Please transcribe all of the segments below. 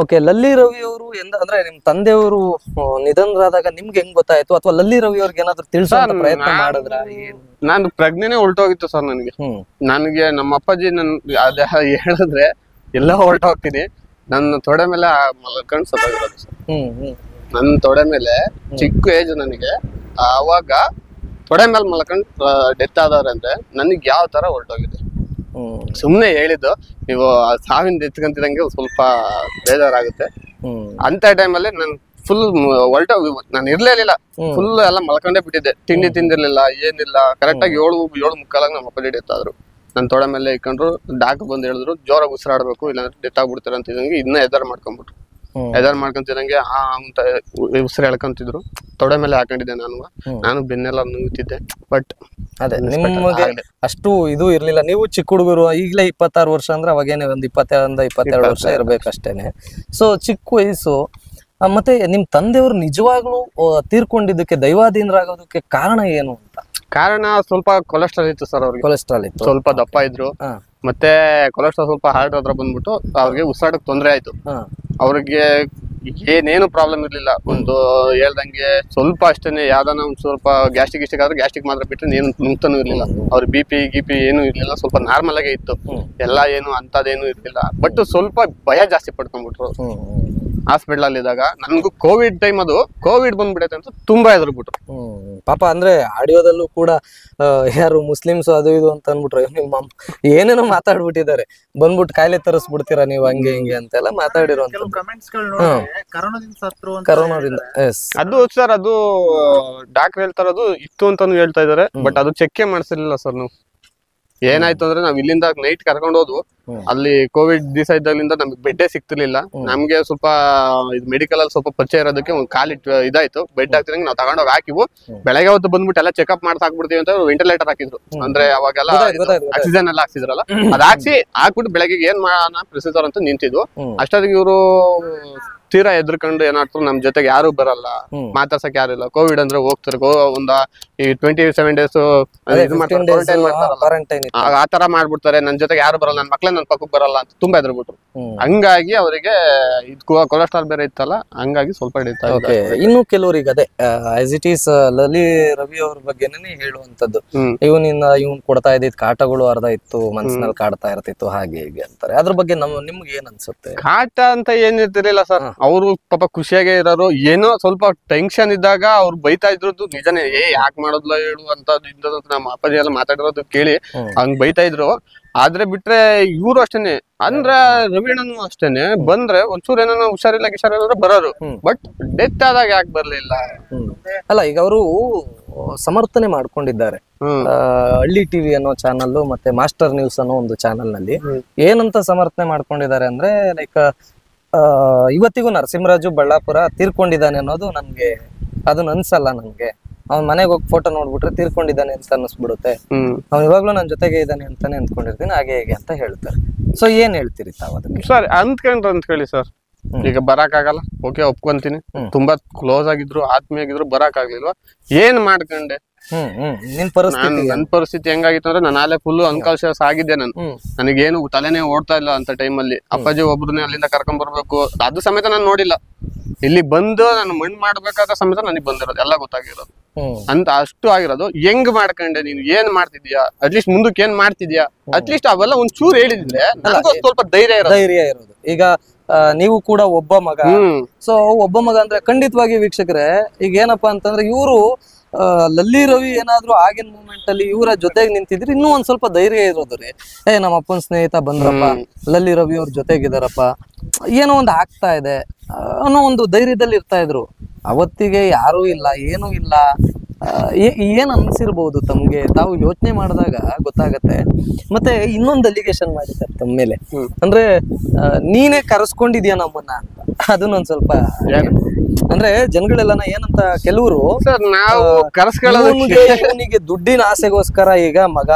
Okay, ಲಲ್ಲಿ ರವಿ ಅವರು ಅಂದ್ರೆ ನಿಮ್ ತಂದೆಯವರು ನಿಧನರಾದಾಗ ನಿಮ್ಗೆ ಹೆಂಗ್ ಗೊತ್ತಾಯ್ತು, ಅಥವಾ ಲಲ್ಲಿ ರವಿ ಅವ್ರಿಗೆ ಏನಾದ್ರು ತಿಳಿಸುವಂತ ಪ್ರಯತ್ನ ಮಾಡಿದ್ರ? ನಾನು ಪ್ರಜ್ಞೆನೆ ಹೊರಟೋಗಿತ್ತು ಸರ್ ನನಗೆ. ನನಗೆ ನಮ್ಮ ಅಪ್ಪಾಜಿ ಅದೇ ಹೇಳಿದ್ರೆ ಎಲ್ಲ ಹೊರಟೋಗ್ತೀನಿ. ನನ್ನ ತೊಡೆ ಮೇಲೆ ಮಲ್ಕೊಂಡ್ ಸತ್ತೋಗಿರೋದು ಸರ್. ನನ್ನ ತೊಡೆ ಮೇಲೆ ಚಿಕ್ಕ ಏಜ್ ನನಗೆ, ಆವಾಗ ತೊಡೆ ಮೇಲೆ ಮಲ್ಕೊಂಡ್ ಡೆತ್ ಆದವ್ರೆ ಅಂದ್ರೆ ನನಗೆ ಯಾವ ತರ ಹೊರಟೋಗಿದೆ. ಸುಮ್ನೆ ಹೇಳಿದ್ದು, ನೀವು ಸಾವಿಂದ ಎತ್ಕೊಂತಿದಂಗೆ ಸ್ವಲ್ಪ ಬೇಜಾರಾಗುತ್ತೆ. ಅಂತ ಟೈಮಲ್ಲಿ ನಾನು ಫುಲ್ ನಾನು ಇರ್ಲಿಲ್ಲ, ಫುಲ್ ಎಲ್ಲ ಮಲ್ಕೊಂಡೇ ಬಿಟ್ಟಿದ್ದೆ. ತಿಂಡಿ ತಿಂದಿರ್ಲಿಲ್ಲ, ಏನಿಲ್ಲ. ಕರೆಕ್ಟ್ ಆಗಿ 7:45 ನಮ್ಮ ಅಪ್ಪಾಜಿ ಡೆತ್ ಆದ್ರು. ನನ್ನ ತೊಡೆ ಮೇಲೆ ಇಟ್ಕೊಂಡ್ರು. ಡಾಕ್ಟರ್ ಬಂದು ಹೇಳಿದ್ರು ಜೋರಾಗಿ ಉಸಿರಾಡ್ಬೇಕು, ಇಲ್ಲಾಂದ್ರೆ ಡೆತ್ ಆಗ್ಬಿಡ್ತಾರೆ ಅಂತ ಇದ್ದಂಗೆ ಇದನ್ನ ಎದಾರ್ ಮಾಡ್ಕೊಂಡ್ಬಿಟ್ರು. ಎದಾರ್ ಮಾಡ್ಕೊಂತಿದಂಗೆ ಅಂತ ಉಸಿರು ಎಳ್ಕೊಂತಿದ್ರು. ತೊಡೆ ಮೇಲೆ ಹಾಕೊಂಡಿದ್ದೆ ನಾನು ಬೆನ್ನೆಲ್ಲ ನುಗ್ಗುತ್ತಿದ್ದೆ. ಬಟ್ ಅದೇ ನಿಮಗೆ ಅಷ್ಟು ಇದು ಇರ್ಲಿಲ್ಲ. ನೀವು ಚಿಕ್ಕ ಹುಡುಗರು, ಈಗಲೇ 26 ವರ್ಷ ಅಂದ್ರೆ ಅವಾಗೇನೆ ಒಂದು 21-22 ವರ್ಷ ಇರ್ಬೇಕಷ್ಟೇನೆ. ಸೊ ಚಿಕ್ಕ ವಯಸ್ಸು. ಮತ್ತೆ ನಿಮ್ ತಂದೆಯವರು ನಿಜವಾಗ್ಲೂ ತೀರ್ಕೊಂಡಿದ್ದಕ್ಕೆ, ದೈವಾಧೀನರಾಗೋದಕ್ಕೆ ಕಾರಣ ಏನು ಅಂತ? ಕಾರಣ ಸ್ವಲ್ಪ ಕೊಲೆಸ್ಟ್ರಾಲ್ ಇತ್ತು ಸರ್ ಅವ್ರಿಗೆ. ಕೊಲೆಸ್ಟ್ರಾಲ್ ಇತ್ತು, ಸ್ವಲ್ಪ ದಪ್ಪ ಇದ್ರು. ಮತ್ತೆ ಕೊಲೆಸ್ಟ್ರಾಲ್ ಸ್ವಲ್ಪ ಹಾರ್ಟ್ ಹತ್ರ ಬಂದ್ಬಿಟ್ಟು ಅವ್ರಿಗೆ ಉಸಿರಾಡಕ್ ತೊಂದರೆ ಆಯ್ತು. ಅವ್ರಿಗೆ ಏನೇನು ಪ್ರಾಬ್ಲಮ್ ಇರ್ಲಿಲ್ಲ. ಒಂದು ಹೇಳ್ದಂಗೆ ಸ್ವಲ್ಪ ಅಷ್ಟೇನೆ, ಯಾವ್ದಾನ ಒಂದ್ ಸ್ವಲ್ಪ ಗ್ಯಾಸ್ಟ್ರಿಕ್ ಆದ್ರೆ ಗ್ಯಾಸ್ಟ್ರಿಕ್ ಮಾತ್ರ ಬಿಟ್ರೆ ಏನು ನುಗ್ತಾನು ಇರ್ಲಿಲ್ಲ. ಅವ್ರ BP ಏನು ಇರ್ಲಿಲ್ಲ, ಸ್ವಲ್ಪ ನಾರ್ಮಲ್ ಆಗೇ ಇತ್ತು ಎಲ್ಲ, ಏನು ಅಂತದೇನು ಇರ್ಲಿಲ್ಲ. ಬಟ್ ಸ್ವಲ್ಪ ಭಯ ಜಾಸ್ತಿ ಪಡ್ಕೊಂಡ್ಬಿಟ್ರು ಹಾಸ್ಪಿಟಲ್ ಅಲ್ಲಿ ಇದ್ದಾಗ. ನನ್ಗೂ ಕೋವಿಡ್ ಟೈಮ್, ಅದು ಕೋವಿಡ್ ಬಂದ್ಬಿಡೈತೆ ಅಂತ ತುಂಬಾ ಹೆದರ್ಬಿಟ್ರು ಪಾಪ. ಅಂದ್ರೆ ಆಡಿಯೋದಲ್ಲೂ ಕೂಡ ಯಾರು ಮುಸ್ಲಿಮ್ಸ್ ಅದು ಇದು ಅಂತ ಅನ್ಬಿಟ್ರು, ನಿಮ್ಮ ಏನೇನೋ ಮಾತಾಡ್ಬಿಟ್ಟಿದ್ದಾರೆ, ಬಂದ್ಬಿಟ್ಟು ಕಾಯಿಲೆ ತರಿಸ್ಬಿಡ್ತೀರಾ ನೀವು ಹಂಗೆ ಹಿಂಗೆ ಅಂತೆಲ್ಲ ಮಾತಾಡಿರುವಂತ. ಕರೋನಾದಿಂದ ಅದು ಸರ್, ಅದು ಡಾಕ್ಟರ್ ಹೇಳ್ತಾರದು ಇತ್ತು ಅಂತಾನು ಹೇಳ್ತಾ ಇದಾರೆ. ಬಟ್ ಅದು ಚೆಕ್ ಮಾಡಿಸಿರ್ಲಿಲ್ಲ ಸರ್ ನಾವು. ಏನಾಯ್ತು ಅಂದ್ರೆ ನಾವ್ ಇಲ್ಲಿಂದ ನೈಟ್ ಕರ್ಕೊಂಡು ಹೋದ್ವು. ಅಲ್ಲಿ ಕೋವಿಡ್ ದಿವಸ ಇದ್ದಾಗಲಿಂದ ನಮ್ಗೆ ಬೆಡ್ಡೇ ಸಿಗ್ತಿರ್ಲಿಲ್ಲ. ನಮ್ಗೆ ಸ್ವಲ್ಪ ಇದು ಮೆಡಿಕಲ್ ಅಲ್ಲಿ ಸ್ವಲ್ಪ ಪರಿಚಯ ಇರೋದಕ್ಕೆ ಒಂದ್ ಇದಾಯ್ತು. ಬೆಡ್ ಹಾಕ್ತಿದಂಗೆ ನಾವು ತಗೊಂಡೋಗಿ ಹಾಕಿವು. ಬೆಳಗ್ಗೆ ಹೊತ್ತು ಬಂದ್ಬಿಟ್ಟು ಎಲ್ಲ ಚೆಕ್ಅಪ್ ಮಾಡ್ತಾ ಹಾಕ್ಬಿಡ್ತೀವಿ ಅಂತ ವೆಂಟಿಲೇಟರ್ ಹಾಕಿದ್ರು. ಅಂದ್ರೆ ಅವಾಗೆಲ್ಲ ಆಕ್ಸಿಜನ್ ಎಲ್ಲ ಹಾಕ್ಸಿದ್ರಲ್ಲ, ಅದ್ ಹಾಕ್ಬಿಟ್ಟು ಬೆಳಗ್ಗೆ ಏನ್ ಮಾಡೋಣ ಪ್ರೊಸೀಜರ್ ಅಂತ ನಿಂತಿದ್ವು. ಅಷ್ಟೊತ್ತಿಗೆ ಇವರು ತೀರಾ ಎದ್ರಕೊಂಡು ಏನಾದ್ರು ನಮ್ ಜೊತೆಗೆ ಯಾರು ಬರಲ್ಲ, ಮಾತಾಡ್ಸಕ್ ಯಾರು ಇಲ್ಲ. ಕೋವಿಡ್ ಅಂದ್ರೆ ಹೋಗ್ತಾರೆ, ಒಂದ ಈ 27 days ಆತರ ಮಾಡ್ಬಿಡ್ತಾರೆ. ನನ್ ಜೊತೆಗೆ ಯಾರು ಬರಲ್ಲ, ನನ್ ಮಕ್ಳೇ ನನ್ ಪಕ್ಕಕ್ಕೆ ಬರಲ್ಲ ಅಂತ ತುಂಬಾ ಎದ್ರಬಿಟ್ರು. ಹಂಗಾಗಿ ಅವರಿಗೆ ಕೊಲೆಸ್ಟ್ರಾಲ್ ಬೇರೆ ಇತ್ತಲ್ಲ, ಹಂಗಾಗಿ ಸ್ವಲ್ಪ ಹಿಡಿತಾ. ಇನ್ನು ಕೆಲವರಿಗೆ ಅದೇ ಆಸ್ ಇಟ್ ಈಸ್ ಲಲಿ ರವಿ ಅವ್ರ ಬಗ್ಗೆನೇ ಹೇಳುವಂತದ್ದು, ಇವನ್ ಕೊಡ್ತಾ ಇದ್ದಿದ್ ಕಾಟಗಳು ಅರ್ಧ ಇತ್ತು, ಮನ್ಸಿನಲ್ಲಿ ಕಾಡ್ತಾ ಇರ್ತಿತ್ತು, ಹಾಗೆ ಹೀಗೆ ಅಂತಾರೆ. ಅದ್ರ ಬಗ್ಗೆ ನಿಮ್ಗೆ ಏನ್ ಅನ್ಸುತ್ತೆ? ಕಾಟ ಅಂತ ಏನಿರ್ತಿರ್ಲಿಲ್ಲ ಸರ್. ಅವರು ಪಾಪ ಖುಷಿಯಾಗೇ ಇರೋರು. ಏನೋ ಸ್ವಲ್ಪ ಟೆನ್ಷನ್ ಇದ್ದಾಗ ಅವ್ರು ಬೈತಾ ಇದ್ರದ್ದು ನಿಜನೇ. ಯಾಕೆ ಮಾಡೋದ್ಲ ಹೇಳು ಅಂತ ನಮ್ಮ ಅಪ್ಪಾಜಿ ಎಲ್ಲ ಮಾತಾಡಿರೋದು ಕೇಳಿ ಹಂಗ್ ಬೈತಾ ಇದ್ರು. ಆದ್ರೆ ಬಿಟ್ರೆ ಇವ್ರು ಅಷ್ಟೇನೆ, ಅಂದ್ರೆ ರವೀಣನು ಅಷ್ಟೇನೆ. ಬಂದ್ರೆ ಒಂಚೂರು ಏನೋ ಹುಷಾರಿಲ್ಲ ಬರೋರು. ಬಟ್ ಡೆತ್ ಆದಾಗ ಯಾಕೆ ಬರ್ಲಿಲ್ಲ? ಅಲ್ಲ, ಈಗ ಅವರು ಸಮರ್ಥನೆ ಮಾಡ್ಕೊಂಡಿದ್ದಾರೆ. ಹಳ್ಳಿ ಟಿವಿ ಅನ್ನೋ ಚಾನಲ್ ಮತ್ತೆ ಮಾಸ್ಟರ್ ನ್ಯೂಸ್ ಅನ್ನೋ ಒಂದು ಚಾನಲ್ ನಲ್ಲಿ ಏನಂತ ಸಮರ್ಥನೆ ಮಾಡ್ಕೊಂಡಿದ್ದಾರೆ ಅಂದ್ರೆ, ಲೈಕ್ ಇವತ್ತಿಗೂ ನರಸಿಂಹರಾಜು ಬಳ್ಳಾಪುರ ತೀರ್ಕೊಂಡಿದ್ದಾನೆ ಅನ್ನೋದು ನನ್ಗೆ ಅದನ್ನ ಅನ್ಸಲ್ಲ. ನನ್ಗೆ ಅವ್ನ ಮನೆಗೆ ಹೋಗಿ ಫೋಟೋ ನೋಡ್ಬಿಟ್ರೆ ತೀರ್ಕೊಂಡಿದ್ದಾನೆ ಅಂತ ಅನ್ಸ್ಬಿಡುತ್ತೆ. ಅವ್ನು ಇವಾಗ್ಲೂ ನನ್ ಜೊತೆಗೆ ಇದ್ದಾನೆ ಅಂತಾನೆ ಅಂದ್ಕೊಂಡಿರ್ತೀನಿ, ಹಾಗೆ ಹೇಗೆ ಅಂತ ಹೇಳ್ತಾರೆ. ಸೊ ಏನ್ ಹೇಳ್ತೀರಿ ತಾವ್ ಅದಕ್ಕೆ? ಸರ್ ಅಂದ್ಕೊಂಡ್ರಿ ಸರ್, ಈಗ ಬರಾಕ್ ಆಗಲ್ಲ, ಓಕೆ ಒಪ್ಕೊಂತೀನಿ. ತುಂಬಾ ಕ್ಲೋಸ್ ಆಗಿದ್ರು, ಆತ್ಮೀಯ ಆಗಿದ್ರು, ಬರಾಕ್ ಆಗ್ಲಿಲ್ವಾ? ಏನ್ ಮಾಡ್ಕೊಂಡೆ? ನನ್ ಪರಿಸ್ಥಿತಿ ಹೆಂಗಾಗಿತ್ತು ಅಂದ್ರೆ, ನಾನು ಆಲೆ ಫುಲ್ ಅನ್ಕಾನ್ಶಿಯಸ್ ಆಗಿದ್ದೆ. ನನಗೇನು ತಲೆನೇ ಓಡ್ತಾ ಇಲ್ಲ ಅಂತ ಟೈಮಲ್ಲಿ. ಅಪ್ಪಾಜಿ ಒಬ್ರನ್ನೇ ಅಲ್ಲಿಂದ ಕರ್ಕೊಂಡ್ ಬರ್ಬೇಕು, ಅದು ಸಮೇತ ನಾನು ನೋಡಿಲ್ಲ. ಇಲ್ಲಿ ಬಂದು ನಾನು ಮಣ್ಣು ಮಾಡ್ಬೇಕಾದ ಸಮೇತ ನನಗೆ ಬಂದಿರೋದು ಎಲ್ಲ ಗೊತ್ತಾಗಿರೋದು ಅಂತ ಅಷ್ಟು ಆಗಿರೋದು. ಹೆಂಗ್ ಮಾಡ್ಕೊಂಡೆ ನೀನು, ಏನ್ ಮಾಡ್ತಿದ್ಯಾ, ಅಟ್ಲೀಸ್ಟ್ ಮುಂದಕ್ಕೆ ಏನ್ ಮಾಡ್ತಿದ್ಯಾ, ಅಟ್ಲೀಸ್ಟ್ ಅವೆಲ್ಲ ಒಂದ್ ಚೂರು ಹೇಳಿದ್ರೆ ಸ್ವಲ್ಪ ಧೈರ್ಯ ಇರೋದು. ಈಗ ನೀವು ಕೂಡ ಒಬ್ಬ ಮಗ. ಸೊ ಒಬ್ಬ ಮಗ ಅಂದ್ರೆ ಖಂಡಿತವಾಗಿ ವೀಕ್ಷಕರೇ, ಈಗ ಏನಪ್ಪಾ ಅಂತಂದ್ರೆ, ಇವರು ಲಲ್ಲಿ ರವಿ ಏನಾದ್ರು ಆಗಿನ ಮೂಮೆಂಟ್ ಅಲ್ಲಿ ಇವರ ಜೊತೆಗೆ ನಿಂತಿದ್ರೆ ಇನ್ನೂ ಒಂದ್ ಸ್ವಲ್ಪ ಧೈರ್ಯ ಇರೋದು ರೀ. ನಮ್ಮ ಅಪ್ಪನ ಸ್ನೇಹಿತ ಬಂದ್ರಪ್ಪ, ಲಲ್ಲಿ ರವಿ ಅವ್ರ ಜೊತೆಗಿದಾರಪ್ಪ, ಏನೋ ಒಂದು ಆಗ್ತಾ ಇದೆ ಅನ್ನೋ ಒಂದು ಧೈರ್ಯದಲ್ಲಿ ಇರ್ತಾ ಇದ್ರು. ಅವತ್ತಿಗೆ ಯಾರೂ ಇಲ್ಲ, ಏನೂ ಇಲ್ಲ. ಏನ್ ಅನ್ಸಿರ್ಬಹುದು ತಮ್ಗೆ? ತಾವು ಯೋಚನೆ ಮಾಡಿದಾಗ ಗೊತ್ತಾಗತ್ತೆ. ಮತ್ತೆ ಇನ್ನೊಂದು ಅಲಿಗೇಷನ್ ಮಾಡಿದ್ದಾರೆ ತಮ್ಮ ಮೇಲೆ, ಅಂದ್ರೆ ನೀನೇ ಕರೆಸ್ಕೊಂಡಿದ್ಯಾ ನಮ್ಮನ್ನ ಅಂತ. ಅದನ್ನೊಂದ್ ಸ್ವಲ್ಪ ಅಂದ್ರೆ ಜನಗಳೆಲ್ಲ ಏನಂತ, ಕೆಲವರು ಇವನಿಗೆ ದುಡ್ಡಿನ ಆಸೆಗೋಸ್ಕರ ಈಗ ಮಗ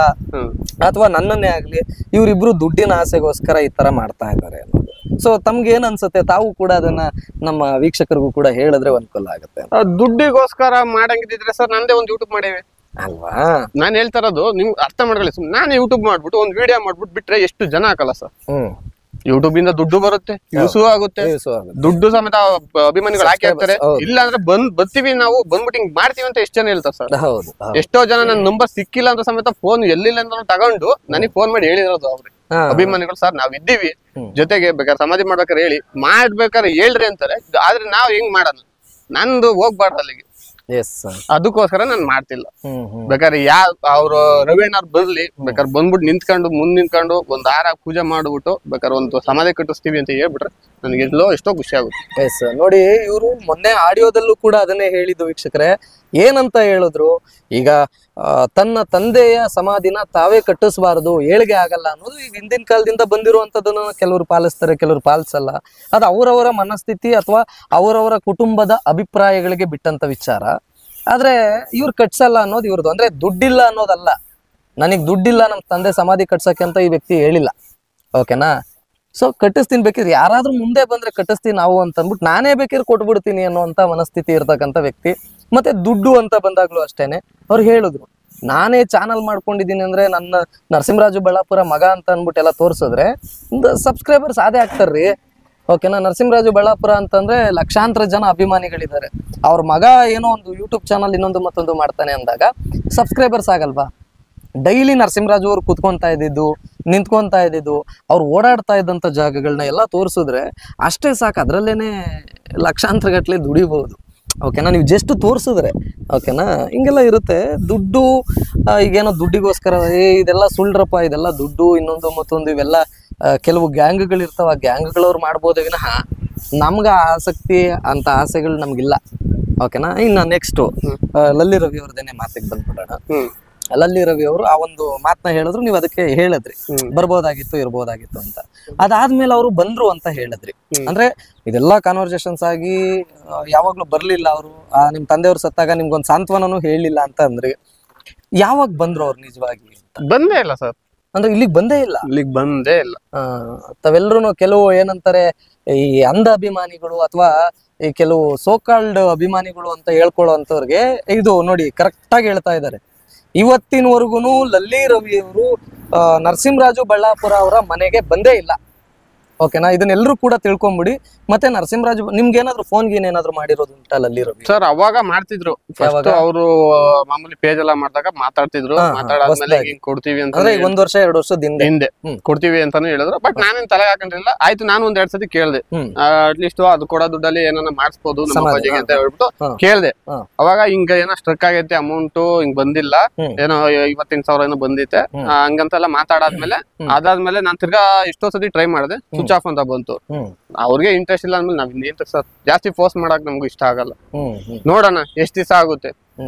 ಅಥವಾ ನನ್ನನ್ನೇ ಆಗ್ಲಿ, ಇವ್ರಿಬ್ರು ದುಡ್ಡಿನ ಆಸೆಗೋಸ್ಕರ ಈ ತರ ಮಾಡ್ತಾ ಇದ್ದಾರೆ ಅನ್ನೋದು. ಸೊ ತಮ್ಗೆ ಏನ್ ಅನ್ಸುತ್ತೆ? ತಾವು ಕೂಡ ಅದನ್ನ ನಮ್ಮ ವೀಕ್ಷಕರಿಗೂ ಕೂಡ ಹೇಳಿದ್ರೆ ಅನುಕೂಲ ಆಗುತ್ತೆ. ದುಡ್ಡಿಗೋಸ್ಕರ ಮಾಡಂಗಿದ್ರೆ ಸರ್, ನಂದೇ ಒಂದು ಯೂಟ್ಯೂಬ್ ಮಾಡೇವೆ ಅಲ್ವಾ? ನಾನ್ ಹೇಳ್ತಾ ಇರೋದು ನಿಮ್ಗೆ ಅರ್ಥ ಮಾಡ್ಕೊಳ್ಳಿ. ನಾನು ಯೂಟ್ಯೂಬ್ ಮಾಡ್ಬಿಟ್ಟು ಒಂದು ವಿಡಿಯೋ ಮಾಡ್ಬಿಟ್ಟು ಬಿಟ್ರೆ ಎಷ್ಟು ಜನ ಹಾಕಲ್ಲ ಸರ್. ಯೂಟ್ಯೂಬ್ ಇಂದ ದುಡ್ಡು ಬರುತ್ತೆ, ಯೂಸು ಆಗುತ್ತೆ, ದುಡ್ಡು ಸಮೇತ ಅಭಿಮಾನಿಗಳು ಹಾಕಿ ಹಾಕ್ತಾರೆ. ಇಲ್ಲ ಅಂದ್ರೆ ಬರ್ತೀವಿ ನಾವು ಬಂದ್ಬಿಟ್ಟು ಹಿಂಗ್ ಮಾಡ್ತೀವಿ ಅಂತ ಎಷ್ಟು ಜನ ಹೇಳ್ತಾರೆ ಸರ್. ಎಷ್ಟೋ ಜನ ನನ್ ನಂಬರ್ ಸಿಕ್ಕಿಲ್ಲ ಅಂತ ಸಮೇತ ಫೋನ್ ಎಲ್ಲಿಲ್ಲ ಅಂತ ತಗೊಂಡು ನನಗೆ ಫೋನ್ ಮಾಡಿ ಹೇಳಿರೋದು ಅವ್ರಿಗೆ ಅಭಿಮಾನಿಗಳು. ಸರ್ ನಾವ್ ಇದ್ದೀವಿ ಜೊತೆಗೆ, ಬೇಕಾದ್ರೆ ಸಮಾಧಿ ಮಾಡ್ಬೇಕಾರೆ ಹೇಳಿ, ಮಾಡ್ಬೇಕಾದ್ರೆ ಹೇಳ್ರಿ ಅಂತಾರೆ. ಆದ್ರೆ ನಾವ್ ಹೆಂಗ್ ಮಾಡೋಣ, ನಂದು ಹೋಗ್ಬಾರ್ದು ಅಲ್ಲಿಗೆ, ಅದಕ್ಕೋಸ್ಕರ ನಾನ್ ಮಾಡ್ತಿಲ್ಲ. ಬೇಕಾದ್ರೆ ಅವ್ರು ರವಿಯಣ್ಣವ್ರು ಬರ್ಲಿ, ಬೇಕಾದ್ರೆ ಬಂದ್ಬಿಟ್ಟು ನಿಂತ್ಕೊಂಡು ಮುಂದ್ ನಿಂತ್ಕೊಂಡು ಒಂದ್ ಆರ ಪೂಜೆ ಮಾಡ್ಬಿಟ್ಟು ಬೇಕಾದ್ರೆ ಒಂದು ಸಮಾಧಿ ಕಟ್ಟಿಸ್ತೀವಿ ಅಂತ ಹೇಳ್ಬಿಟ್ರೆ ನನಗೆ ಎಷ್ಟೋ ಖುಷಿ ಆಗುತ್ತೆ. ನೋಡಿ, ಇವರು ಮೊನ್ನೆ ಆಡಿಯೋದಲ್ಲೂ ಕೂಡ ಅದನ್ನೇ ಹೇಳಿದ್ದು ವೀಕ್ಷಕರೇ. ಏನಂತ ಹೇಳಿದ್ರು, ಈಗ ತನ್ನ ತಂದೆಯ ಸಮಾಧಿನ ತಾವೇ ಕಟ್ಟಿಸಬಾರದು, ಏಳಿಗೆ ಆಗಲ್ಲ ಅನ್ನೋದು ಈಗ ಹಿಂದಿನ ಕಾಲದಿಂದ ಬಂದಿರುವಂತದನ್ನ ಕೆಲವರು ಪಾಲಿಸ್ತಾರೆ, ಕೆಲವರು ಪಾಲಿಸಲ್ಲ. ಅದು ಅವರವರ ಮನಸ್ಥಿತಿ ಅಥವಾ ಅವರವರ ಕುಟುಂಬದ ಅಭಿಪ್ರಾಯಗಳಿಗೆ ಬಿಟ್ಟಂತ ವಿಚಾರ. ಆದ್ರೆ ಇವ್ರು ಕಟ್ಸಲ್ಲ ಅನ್ನೋದು ಇವ್ರದ್ದು. ಅಂದ್ರೆ ದುಡ್ಡಿಲ್ಲ ಅನ್ನೋದಲ್ಲ, ನನಗ್ ದುಡ್ಡಿಲ್ಲ ನಮ್ಮ ತಂದೆ ಸಮಾಧಿ ಕಟ್ಸಕ್ಕೆ ಅಂತ ಈ ವ್ಯಕ್ತಿ ಹೇಳಿಲ್ಲ. ಓಕೆನಾ? ಸೊ ಕಟ್ಟಿಸ್ತೀನಿ, ಬೇಕಿದ್ರೆ ಯಾರಾದ್ರೂ ಮುಂದೆ ಬಂದ್ರೆ ಕಟ್ಟಿಸ್ತೀನಿ ನಾವು ಅಂತ ಅಂದ್ಬಿಟ್ಟು ನಾನೇ ಬೇಕಿದ್ರೆ ಕೊಟ್ಬಿಡ್ತೀನಿ ಅನ್ನೋಂಥ ಮನಸ್ಥಿತಿ ಇರ್ತಕ್ಕಂಥ ವ್ಯಕ್ತಿ. ಮತ್ತೆ ದುಡ್ಡು ಅಂತ ಬಂದಾಗ್ಲೂ ಅಷ್ಟೇನೆ ಅವ್ರು ಹೇಳಿದ್ರು, ನಾನೇ ಚಾನಲ್ ಮಾಡ್ಕೊಂಡಿದ್ದೀನಿ ಅಂದ್ರೆ ನನ್ನ ನರಸಿಂಹರಾಜು ಬಳ್ಳಾಪುರ ಮಗ ಅಂತ ಅಂದ್ಬಿಟ್ಟು ಎಲ್ಲ ತೋರಿಸಿದ್ರೆ ಸಬ್ಸ್ಕ್ರೈಬರ್ಸ್ ಅದೇ ಆಗ್ತಾರ್ರಿ. ಓಕೆನಾ? ನರಸಿಂಹರಾಜು ಬಳ್ಳಾಪುರ ಅಂತಂದ್ರೆ ಲಕ್ಷಾಂತರ ಜನ ಅಭಿಮಾನಿಗಳಿದ್ದಾರೆ. ಅವ್ರ ಮಗ ಏನೋ ಒಂದು ಯೂಟ್ಯೂಬ್ ಚಾನಲ್ ಇನ್ನೊಂದು ಮತ್ತೊಂದು ಮಾಡ್ತಾನೆ ಅಂದಾಗ ಸಬ್ಸ್ಕ್ರೈಬರ್ಸ್ ಆಗಲ್ವಾ? ಡೈಲಿ ನರಸಿಂಹರಾಜು ಅವ್ರು ಕುತ್ಕೊಂತಾ ಇದ್ದಿದ್ದು, ನಿಂತ್ಕೊಂತಾ ಇದ್ದಿದ್ದು, ಅವ್ರು ಓಡಾಡ್ತಾ ಇದ್ದಂಥ ಜಾಗಗಳನ್ನ ಎಲ್ಲ ತೋರಿಸಿದ್ರೆ ಅಷ್ಟೇ ಸಾಕು, ಅದರಲ್ಲೇನೆ ಲಕ್ಷಾಂತರ ಗಟ್ಟಲೆ ದುಡಿಬಹುದು. ಓಕೆನಾ? ನೀವು ಜಸ್ಟ್ ತೋರಿಸಿದ್ರೆ. ಓಕೆನಾ? ಹಿಂಗೆಲ್ಲ ಇರುತ್ತೆ. ದುಡ್ಡು ಈಗೇನೋ ದುಡ್ಡಿಗೋಸ್ಕರ ಇದೆಲ್ಲ ಸುಳ್ಳ್ರಪ್ಪ, ಇದೆಲ್ಲ ದುಡ್ಡು ಇನ್ನೊಂದು ಮತ್ತೊಂದು ಇವೆಲ್ಲ ಕೆಲವು ಗ್ಯಾಂಗ್ಗಳಿರ್ತಾವ, ಆ ಗ್ಯಾಂಗ್ಗಳವ್ರು ಮಾಡ್ಬೋದೇ ವಿನಃ ನಮ್ಗೆ ಆಸಕ್ತಿ ಅಂತ ಆಸೆಗಳು ನಮ್ಗಿಲ್ಲ. ಓಕೆನಾ? ಇನ್ನು ನೆಕ್ಸ್ಟ್ ಲಲ್ಲಿ ರವಿ ಅವ್ರದೇನೆ ಮಾತಿಗೆ ಬಂದ್ಬಿಡೋಣ. ಲಲ್ಲಿ ರವಿ ಅವರು ಆ ಒಂದು ಮಾತನ್ನ ಹೇಳಿದ್ರು, ನೀವು ಅದಕ್ಕೆ ಹೇಳಿದ್ರಿ ಬರ್ಬೋದಾಗಿತ್ತು ಇರ್ಬೋದಾಗಿತ್ತು ಅಂತ. ಅದಾದ್ಮೇಲೆ ಅವರು ಬಂದ್ರು ಅಂತ ಹೇಳಿದ್ರಿ. ಅಂದ್ರೆ ಇದೆಲ್ಲಾ ಕಾನ್ವರ್ಸೇಷನ್ಸ್ ಆಗಿ ಯಾವಾಗ್ಲೂ ಬರ್ಲಿಲ್ಲ ಅವರು. ನಿಮ್ ತಂದೆಯವ್ರು ಸತ್ತಾಗ ನಿಮ್ಗೊಂದ್ ಸಾಂತ್ವನನು ಹೇಳಿಲ್ಲ ಅಂತ ಅಂದ್ರಿ. ಯಾವಾಗ ಬಂದ್ರು ಅವ್ರು ನಿಜವಾಗಿ? ಬಂದೇ ಇಲ್ಲ ಸರ್. ಅಂದ್ರೆ ಇಲ್ಲಿಗೆ ಬಂದೇ ಇಲ್ಲ? ಇಲ್ಲಿಗೆ ಬಂದೇ ಇಲ್ಲ. ತಾವೆಲ್ರು ಕೆಲವು ಏನಂತಾರೆ, ಈ ಅಂಧ ಅಭಿಮಾನಿಗಳು ಅಥವಾ ಈ ಕೆಲವು ಸೋಕಾಲ್ಡ್ ಅಭಿಮಾನಿಗಳು ಅಂತ ಹೇಳ್ಕೊಳ್ಳೋಂಥವ್ರಿಗೆ ಇದು ನೋಡಿ ಕರೆಕ್ಟ್ ಆಗಿ ಹೇಳ್ತಾ ಇದ್ದಾರೆ. ಇವತ್ತಿನವರೆಗೂ ಲಲ್ಲಿ ರವಿ ಅವರು ನರಸಿಂಹರಾಜು ಬಳ್ಳಾಪುರ ಅವರ ಮನೆಗೆ ಬಂದೇ ಇಲ್ಲ. ಓಕೆನಾ? ಇದನ್ನೆಲ್ಲರೂ ಕೂಡ ತಿಳ್ಕೊಂಬಿಡಿ. ಮತ್ತೆ ನರಸಿಂಹರಾಜು ನಿಮ್ಗೆ ಏನಾದ್ರು ಫೋನ್ ಗೀನ್ ಏನಾದ್ರು ಮಾಡಿರೋದು ಉಂಟಾ ಲಲ್ಲಿ ರವಿ? ಸರ್ ಅವಾಗ ಮಾಡ್ತಿದ್ರು, ಅವರು ಮಾಮೂಲಿ ಪೇಜ್ ಎಲ್ಲ ಮಾಡಿದಾಗ ಮಾತಾಡ್ತಿದ್ರು. ಮಾತಾಡಾದ್ಮೇಲೆ ಹಿಂಗ್ ಕೊಡ್ತೀವಿ ಅಂತ, ಅಂದ್ರೆ 1 ವರ್ಷ 2 ವರ್ಷದ ಹಿಂದೆ ಕೊಡ್ತೀವಿ ಅಂತಾನು ಹೇಳಿದ್ರು. ಬಟ್ ನಾನೇನ್ ತಲೆ ಹಾಕೊಂಡಿಲ್ಲ. ಆಯ್ತು, ನಾನು ಒಂದ್ 2 ಸತಿ ಕೇಳ್ದೆ, ಅಟ್ಲೀಸ್ಟ್ ಅದು ಕೊಡೋ ದುಡ್ಡಲ್ಲಿ ಏನಾನ ಮಾಡಿಸ್ಬೋದು ನಮ್ಮ ಅಪ್ಪಾಜಿಗೆ ಅಂತ ಹೇಳ್ಬಿಟ್ಟು ಕೇಳ್ದೆ. ಅವಾಗ ಹಿಂಗ ಏನೋ ಸ್ಟ್ರಕ್ ಆಗೈತೆ, ಅಮೌಂಟ್ ಹಿಂಗ್ ಬಂದಿಲ್ಲ, ಏನೋ 25,000 ಏನೋ ಬಂದಿತ್ತೆ ಹಂಗಂತೆಲ್ಲ ಮಾತಾಡಾದ್ಮೇಲೆ ಅದಾದ್ಮೇಲೆ ನಾನ್ ತಿರ್ಗಾ ಎಷ್ಟೋ ಸತಿ ಟ್ರೈ ಮಾಡಿದೆ, ಸ್ವಿಚ್ ಆಫ್ ಅಂತ ಬಂತು. ಅವ್ರಿಗೆ ಇಂಟ್ರೆಸ್ಟ್ ಇಲ್ಲ ಅಂದ್ಮೇಲೆ ನಾವ್ ಇನ್ನೇನ್ ಸರ್ ಜಾಸ್ತಿ ಫೋರ್ಸ್ ಮಾಡಕ್ ನಮ್ಗೂ ಇಷ್ಟ ಆಗಲ್ಲ. ನೋಡೋಣ ಎಷ್ಟ್ ದಿವಸ ಆಗುತ್ತೆ,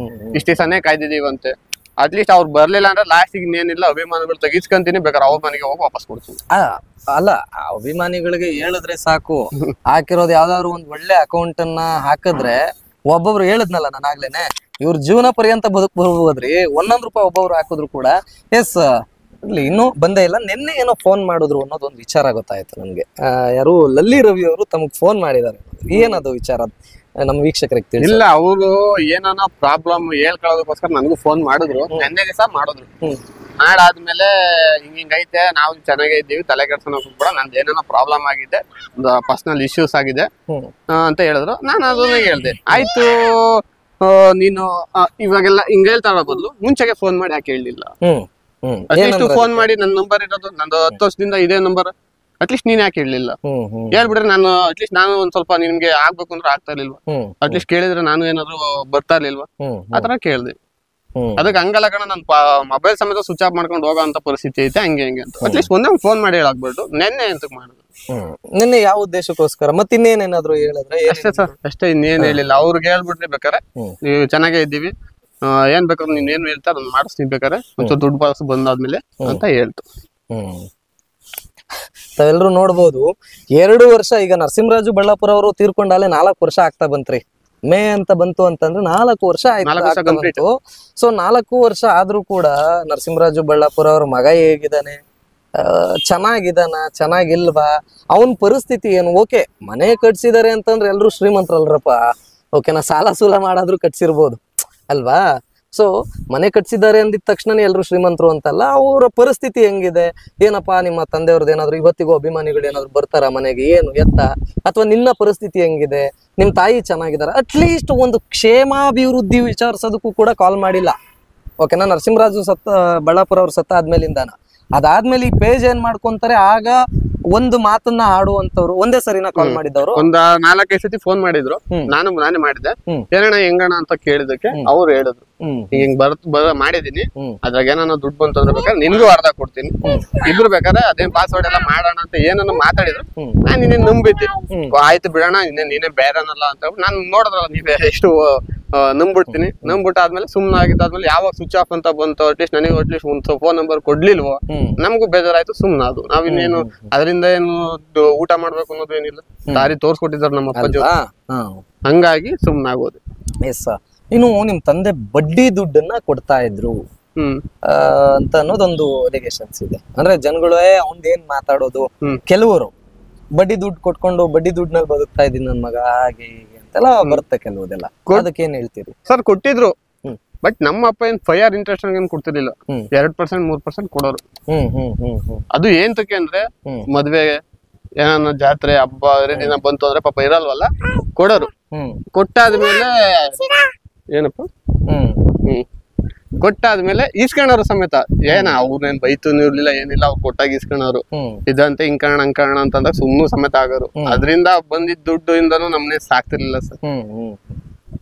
ಇಷ್ಟ ದಿವಸನೇ ಕಾಯ್ದಿದೀವಂತೆ. ಅಟ್ಲೀಸ್ಟ್ ಅವ್ರು ಬರ್ಲಿಲ್ಲ ಅಂದ್ರೆ ಲಾಸ್ಟ್ ಇನ್ನೇನಿಲ್ಲ, ಅಭಿಮಾನಿಗಳು ತೆಗಿಸ್ಕೊಂತೀನಿ, ಬೇಕಾದ್ರೆ ಅವ್ರ ಮನೆಗೆ ಹೋಗಿ ವಾಪಸ್ ಕೊಡ್ತೀನಿ. ಅಲ್ಲ, ಅಭಿಮಾನಿಗಳಿಗೆ ಹೇಳಿದ್ರೆ ಸಾಕು. ಹಾಕಿರೋದು ಯಾವ್ದಾದ್ರು ಒಂದ್ ಒಳ್ಳೆ ಅಕೌಂಟ್ ಅನ್ನ ಹಾಕಿದ್ರೆ, ಒಬ್ಬೊಬ್ರು ಹೇಳಿದ್ನಲ್ಲ ನಾನಾಗ್ಲೇನೆ, ಇವ್ರ ಜೀವನ ಪರ್ಯಂತ ಬದುಕಬಹುದ್ರಿ. 1 ರೂಪಾಯಿ ಒಬ್ಬೊಬ್ರು ಹಾಕಿದ್ರು ಕೂಡ. ಎಸ್, ಇಲ್ಲಿ ಇನ್ನೂ ಬಂದೇ ಇಲ್ಲ. ನಿನ್ನೆ ಏನೋ ಫೋನ್ ಮಾಡಿದ್ರು ಅನ್ನೋದೊಂದು ವಿಚಾರ ಗೊತ್ತಾಯ್ತು ನನ್ಗೆ. ಯಾರು ಲಲ್ಲಿ ರವಿ ಅವರು ತಮಗ್ ಫೋನ್ ಮಾಡಿದ್ದಾರೆ. ಏನದು ವಿಚಾರ ನಮ್ಮ ವೀಕ್ಷಕರಿಗೆ ತಿಳಿಸಿ. ಇಲ್ಲ, ಅವರು ಏನಾನ ಪ್ರಾಬ್ಲಮ್ ಹೇಳ್ಕೊಳ್ಳೋದಕ್ಕೋಸ್ಕರ ನನಗೂ ಫೋನ್ ಮಾಡಿದ್ರು. ನೆನ್ನೆ ದಿವಸ ಮಾಡಿದ್ರು. ಮಾಡಾದ್ಮೇಲೆ ಹಿಂಗೈತೆ, ನಾವು ಚೆನ್ನಾಗೇ ಇದ್ದೀವಿ, ತಲೆ ಕೆಡ್ಸೋಣ ಕೂಡ, ನಂದು ಏನೇನೋ ಪ್ರಾಬ್ಲಮ್ ಆಗಿದೆ, ಒಂದು ಪರ್ಸನಲ್ ಇಶ್ಯೂಸ್ ಆಗಿದೆ ಅಂತ ಹೇಳಿದ್ರು. ನಾನು ಅದನ್ನ ಹೇಳ್ದೆ, ಆಯ್ತು ನೀನು ಇವಾಗೆಲ್ಲ ಹಿಂಗ ಹೇಳ್ತಾಳ ಬದಲು ಮುಂಚೆಗೆ ಫೋನ್ ಮಾಡಿ ಯಾಕೆ ಹೇಳಲಿಲ್ಲ? ಅಟ್ಲೀಸ್ಟ್ ಫೋನ್ ಮಾಡಿ ನನ್ನ ನಂಬರ್ ಇರೋದು ನಂದು 10 ವರ್ಷದಿಂದ ಇದೇ ನಂಬರ್, ಅಟ್ಲೀಸ್ಟ್ ನೀನ್ ಯಾಕೆ ಹೇಳಲಿಲ್ಲ? ಹೇಳ್ಬಿಟ್ರೆ ನಾನು ಅಟ್ಲೀಸ್ಟ್ ನಾನು ಒಂದ್ ಸ್ವಲ್ಪ ನಿಮ್ಗೆ ಆಗ್ಬೇಕು ಅಂದ್ರೆ ಆಗ್ತಾ ಇರ್ಲಿಲ್ವಾ? ಅಟ್ಲೀಸ್ಟ್ ಕೇಳಿದ್ರೆ ನಾನು ಏನಾದ್ರು ಬರ್ತಾ ಇರ್ಲಿಲ್ವಾ? ಆತರ ಕೇಳ್ದೆ. ಅದಕ್ಕೆ ಹಂಗಲ್ಲ ಕಣ, ನನ್ ಮೊಬೈಲ್ ಸಮೇತ ಸ್ವಿಚ್ ಆಫ್ ಮಾಡ್ಕೊಂಡು ಹೋಗೋ ಅಂತ ಪರಿಸ್ಥಿತಿ ಐತೆ, ಹಂಗೆ ಅಂತ. ಅಟ್ಲೀಸ್ಟ್ ಒಂದೇ ಫೋನ್ ಮಾಡಿ ಹೇಳಾಕ್ಬಿಟ್ಟು ನೆನ್ನೆ ಎಂತಕ್ ಮಾಡಿದ್ರು? ನಿನ್ನೆ ಯಾವ ಉದ್ದೇಶಕ್ಕೋಸ್ಕರ? ಮತ್ತೆ ಇನ್ನೇನೇನಾದ್ರು ಹೇಳಿದ್ರೆ? ಅಷ್ಟೇ ಸರ್, ಅಷ್ಟೇ, ಇನ್ನೇನ್ ಹೇಳಿಲ್ಲ. ಅವ್ರಿಗೆ ಹೇಳ್ಬಿಟ್ರಿ ಬೇಕಾರೆ ನೀವು ಚೆನ್ನಾಗೇ ಇದ್ದೀವಿ, ಏನ್ ಬೇಕಾದ್ರೆ ನೀನ್ ಏನ್ ಹೇಳ್ತಾ ಅದನ್ನ ಮಾಡಿಸ್ತೀನಿ, ಬೇಕಾರೆ ಒಂಚೂರು ದುಡ್ಡು ಪಾಸ್ ಬಂದಾದ್ಮೇಲೆ ಅಂತ ಹೇಳ್ತು. ತಾವೆಲ್ಲರೂ ನೋಡ್ಬೋದು, 2 ವರ್ಷ ಈಗ ನರಸಿಂಹರಾಜು ಬಳ್ಳಾಪುರ ಅವರು ತೀರ್ಕೊಂಡಾಲೆ 4 ವರ್ಷ ಆಗ್ತಾ ಬಂತ್ರಿ. ಮೇ ಅಂತ ಬಂತು ಅಂತಂದ್ರೆ 4 ವರ್ಷ ಆಯ್ತು. ಸೊ 4 ವರ್ಷ ಆದ್ರೂ ಕೂಡ ನರಸಿಂಹರಾಜು ಬಳ್ಳಾಪುರ ಅವ್ರ ಮಗ ಹೇಗಿದ್ದಾನೆ, ಚೆನ್ನಾಗಿದ್ದಾನ, ಚೆನ್ನಾಗಿಲ್ವಾ, ಅವನ್ ಪರಿಸ್ಥಿತಿ ಏನು? ಓಕೆ, ಮನೆ ಕಟ್ಸಿದಾರೆ ಅಂತಂದ್ರೆ ಎಲ್ರು ಶ್ರೀಮಂತರಲ್ರಪ್ಪ. ಓಕೆನಾ? ಸಾಲ ಸೂಲ ಮಾಡಾದ್ರೂ ಕಟ್ಸಿರ್ಬೋದು ಅಲ್ವಾ? ಸೊ ಮನೆ ಕಟ್ಸಿದ್ದಾರೆ ಅಂದಿದ ತಕ್ಷಣ ಎಲ್ರು ಶ್ರೀಮಂತರು ಅಂತಲ್ಲ, ಅವರ ಪರಿಸ್ಥಿತಿ ಹೆಂಗಿದೆ, ಏನಪ್ಪಾ ನಿಮ್ಮ ತಂದೆಯವ್ರದ್ದು ಏನಾದ್ರು ಇವತ್ತಿಗೂ ಅಭಿಮಾನಿಗಳು ಏನಾದ್ರು ಬರ್ತಾರ ಮನೆಗೆ, ಏನು ಎತ್ತ, ಅಥವಾ ನಿನ್ನ ಪರಿಸ್ಥಿತಿ ಹೆಂಗಿದೆ, ನಿಮ್ ತಾಯಿ ಚೆನ್ನಾಗಿದಾರ, ಅಟ್ಲೀಸ್ಟ್ ಒಂದು ಕ್ಷೇಮಾಭಿವೃದ್ಧಿ ವಿಚಾರಿಸೋದಕ್ಕೂ ಕೂಡ ಕಾಲ್ ಮಾಡಿಲ್ಲ. ಓಕೆನಾ, ನರಸಿಂಹರಾಜು ಬಳ್ಳಾಪುರ ಅವ್ರು ಸತ್ತ ಆದ್ಮೇಲಿಂದಾನ. ಅದಾದ್ಮೇಲೆ ಈ ಪೇಜ್ ಏನ್ ಮಾಡ್ಕೊಂತಾರೆ, ಆಗ ಒಂದು ಮಾತನ್ನ ಆಡುವಂತವ್ರು ಒಂದೇ ಸರಿನ ಕಾಲ್ ಮಾಡಿದವರು. ಒಂದ್ 4-5 ಸತಿ ಫೋನ್ ಮಾಡಿದ್ರು, ನಾನೇ ಮಾಡಿದ್ದೆ. ಏನಣ್ಣ ಹೆಂಗಣ ಅಂತ ಕೇಳಿದಕ್ಕೆ ಅವ್ರು ಹೇಳಿದ್ರು, ಹಿಂಗ್ ಮಾಡಿದೀನಿ, ಅದ್ರಾಗ ಏನಾನ ದುಡ್ಡು ಬಂತು ಅಂದ್ರೆ ಬೇಕಾದ್ರೆ ನಿನ್ಗೂ ಅರ್ಧ ಕೊಡ್ತೀನಿ, ಇಬ್ರು ಬೇಕಾದ್ರೆ ಅದೇನ್ ಪಾಸ್ವರ್ಡ್ ಎಲ್ಲ ಮಾಡೋಣ ಅಂತ ಏನಾನ ಮಾತಾಡಿದ್ರು. ನಾನ್ ನಿನ್ನೆ ನಂಬಿದ್ದೆ, ಆಯ್ತು ಬಿಡೋಣ, ನೀನೇ ಬೇರೆನಲ್ಲ ಅಂತ ನಾನ್ ನೋಡಿದ್ರಲ್ಲ ನೀವೇ ಎಷ್ಟು ನಂಬಿಡ್ತೀನಿ. ನಂಬಿಟ್ಟು ಆದ್ಮೇಲೆ ಸುಮ್ನೆ ಆಗಿದ್ದಾದ್ಮೇಲೆ ಯಾವಾಗ ಸ್ವಿಚ್ ಆಫ್ ಅಂತ ಬಂತು, ಅಟ್ಲೀಸ್ಟ್ ನನಗೆ ಅಟ್ಲೀಸ್ಟ್ ಒಂದು ಫೋನ್ ನಂಬರ್ ಕೊಡ್ಲಿಲ್ವೋ, ನಮಗೂ ಬೇಜಾರಾಯ್ತು. ಸುಮ್ನ ಅದು ನಾವಿನ್ನೇನು ಅದರಿಂದ ಏನು ಊಟ ಮಾಡ್ಬೇಕು ಅನ್ನೋದು ಏನಿಲ್ಲ, ದಾರಿ ತೋರ್ಸ್ಕೊಟ್ಟಿದ್ದಾರೆ ನಮ್ಮ ಅಪ್ಪಾಜಿ, ಹಂಗಾಗಿ ಸುಮ್ನಾಗೋದು. ಎಸ್, ಇನ್ನು ನಿಮ್ ತಂದೆ ಬಡ್ಡಿ ದುಡ್ಡನ್ನ ಕೊಡ್ತಾ ಇದ್ರು ಅಂತ ಅನ್ನೋದೊಂದು ಅಲಿಗೇಷನ್ಸ್ ಇದೆ. ಅಂದ್ರೆ ಜನಗಳೇ ಅವ್ನ್ ಮಾತಾಡೋದು, ಕೆಲವರು ಬಡ್ಡಿ ದುಡ್ಡು ಕೊಟ್ಕೊಂಡು ಬಡ್ಡಿ ದುಡ್ಡಿನಲ್ಲಿ ಬದುಕ್ತಾ ಇದೀನಿ ನನ್ ಮಗ, ಹಾಗೆ ಹೀಗೆ ಅಂತೆಲ್ಲ ಬರುತ್ತೆ ಕೆಲವುದೆಲ್ಲ. ಅದಕ್ಕೆ ಏನ್ ಹೇಳ್ತೀರಿ? ಸರ್ ಕೊಟ್ಟಿದ್ರು, ಬಟ್ ನಮ್ಮ ಅಪ್ಪ ಏನ್ 5 ಇಂಟ್ರೆಸ್ಟ್ ಏನ್ ಕೊಡ್ತಿರ್ಲಿಲ್ಲ, 2% 3% ಕೊಡೋರು. ಅದು ಏಂತಕ್ಕೆ ಅಂದ್ರೆ ಮದ್ವೆಗೆ ಏನಾನ ಜಾತ್ರೆ ಹಬ್ಬ ದಿನ ಬಂತು ಅಂದ್ರೆ ಪಾಪ ಇರಲ್ವಲ್ಲ, ಕೊಡೋರು. ಕೊಟ್ಟಾದ್ಮೇಲೆ ಏನಪ್ಪ ಕೊಟ್ಟಾದ್ಮೇಲೆ ಇಸ್ಕೊಂಡವ್ರು ಸಮೇತ, ಅವ್ರನ್ನೇನ್ ಬೈತೂನು ಇರ್ಲಿಲ್ಲ ಏನಿಲ್ಲ, ಅವ್ರು ಕೊಟ್ಟಾಗ ಇಸ್ಕೊಂಡವ್ರು. ಇದಂತೆ ಹಿಂಕಣ ಅಂಕಣ ಅಂತಂದಾಗ ಸುಮ್ನು ಸಮೇತ ಆಗೋರು. ಅದ್ರಿಂದ ಬಂದಿದ್ ದುಡ್ಡು ಇಂದನು ನಮ್ನೆ ಸಾಕ್ತಿರ್ಲಿಲ್ಲ ಸರ್.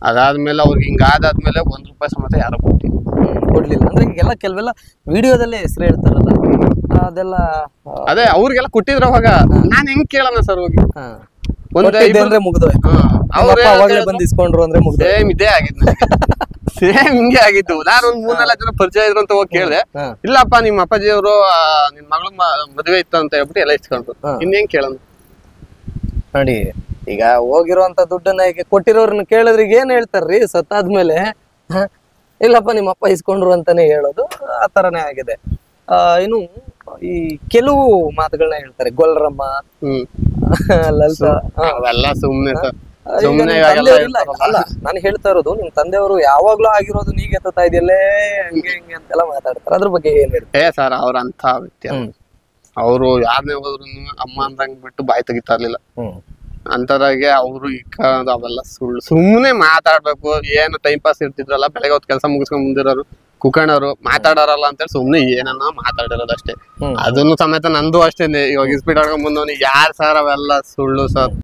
ಅದಾದ್ಮೇಲೆ ಅವ್ರಿಗೆ ಹಿಂಗಾದಾದ್ಮೇಲೆ ₹1 ಸಮೇತ ಯಾರೋ ಕೊಡ್ಲಿಲ್ಲ. ಅಂದ್ರೆ ಈಗೆಲ್ಲ ಕೆಲವೆಲ್ಲ ವಿಡಿಯೋದಲ್ಲೇ ಹೆಸರು ಹೇಳ್ತಾರಲ್ಲ, ಅದೆಲ್ಲ ಅದೇ ಅವ್ರಿಗೆಲ್ಲ ಕೊಟ್ಟಿದ್ರ ಅವಾಗ ನಾನ್ ಹೆಂಗ್ ಕೇಳೋಣ ಸರ್ ಹೋಗಿ? ಅಂದ್ರೆ ಮುಗ್ದು ಅವಾಗಲೇ ಬಂದ್ ಇಸ್ಕೊಂಡ್ರು ಅಂದ್ರೆ ಮುಗ್ದು. ಸೇಮ್ ಇದೇ ಆಗಿದ್, ಸೇಮ್ ಹಿಂಗೆ ಆಗಿದ್ದು. ನಾನು ಒಂದ್ 3-4 ಜನ ಪರಿಚಯ ಇದ್ರು ಅಂತ ಹೋಗಿ ಕೇಳಿದೆ, ಇಲ್ಲಪ್ಪ ನಿಮ್ಮ ಅಪ್ಪಾಜಿ ಅವರು ನಿನ್ ಮಗಳು ಮದುವೆ ಇತ್ತು ಅಂತ ಹೇಳ್ಬಿಟ್ಟು ಎಲ್ಲ ಇಸ್ಕೊಂಡ್ರು. ಇನ್ನೇನ್ ಕೇಳೋಣ ನೋಡಿ. ಈಗ ಹೋಗಿರುವಂತ ದುಡ್ಡನ್ನ ಈಗ ಕೊಟ್ಟಿರೋರ್ನ ಕೇಳಿದ್ರೆ ಈಗ ಏನ್ ಹೇಳ್ತಾರ್ರಿ ಸತ್ತಾದ್ಮೇಲೆ? ಇಲ್ಲಪ್ಪ ನಿಮ್ಮ ಅಪ್ಪ ಇಸ್ಕೊಂಡ್ರು ಅಂತಾನೆ ಹೇಳೋದು, ಆ ತರನೇ ಆಗಿದೆ. ಇನ್ನು ಈ ಕೆಲವು ಮಾತುಗಳನ್ನ ಹೇಳ್ತಾರೆ, ಗೊಲ್ರಮ್ಮ, ಲಲಿತಾ, ಅವೆಲ್ಲ ಸುಮ್ನೆ ಅಲ್ಲ ನಾನು ಹೇಳ್ತಾ ಇರೋದು, ನಿಮ್ ತಂದೆಯವರು ಯಾವಾಗ್ಲೂ ಆಗಿರೋದು ನೀಗೆ ಎತ್ತಾ ಇದೆಯಲ್ಲೇ ಹಂಗೆ ಹಿಂಗೆ ಅಂತೆಲ್ಲ ಮಾತಾಡ್ತಾರೆ, ಅದ್ರ ಬಗ್ಗೆ ಏನ್ ಹೇಳ್ತಾರೆ? ಸರ್ ಅವ್ರ ಅಂತ ವ್ಯಕ್ತಿ, ಅವರು ಯಾರನ್ನೇ ಹೋದ್ರು ಅಮ್ಮ ಅಂದಂಗ್ ಬಿಟ್ಟು ಬಾಯಿ ತೆಗಿತಾ ಇರ್ಲಿಲ್ಲ. ಅಂತದಾಗೆ ಅವರು ಅವೆಲ್ಲ ಸುಳ್ಳು, ಸುಮ್ನೆ ಮಾತಾಡ್ಬೇಕು. ಏನು ಟೈಮ್ ಪಾಸ್ ಇರ್ತಿದ್ರಲ್ಲ, ಬೆಳಗ್ಗೆ ಹೊತ್ತು ಕೆಲಸ ಮುಗಿಸ್ಕೊಂಡ್ ಮುಂದಿರೋರು, ಕುಕಣರು ಮಾತಾಡೋರಲ್ಲ ಅಂತೇಳಿ ಸುಮ್ನೆ ಏನನ್ನ ಮಾತಾಡಿರೋದು ಅಷ್ಟೇ. ಅದನ್ನು ಸಮೇತ ನಂದು ಅಷ್ಟೇನೆ. ಇವಾಗ ಇಸ್ಪೀಡ್ ಆಡ್ಕೊಂಡ್ ಬಂದವನಿಗೆ ಯಾರು ಸರ್ ಅವೆಲ್ಲ ಸುಳ್ಳು ಸರ್.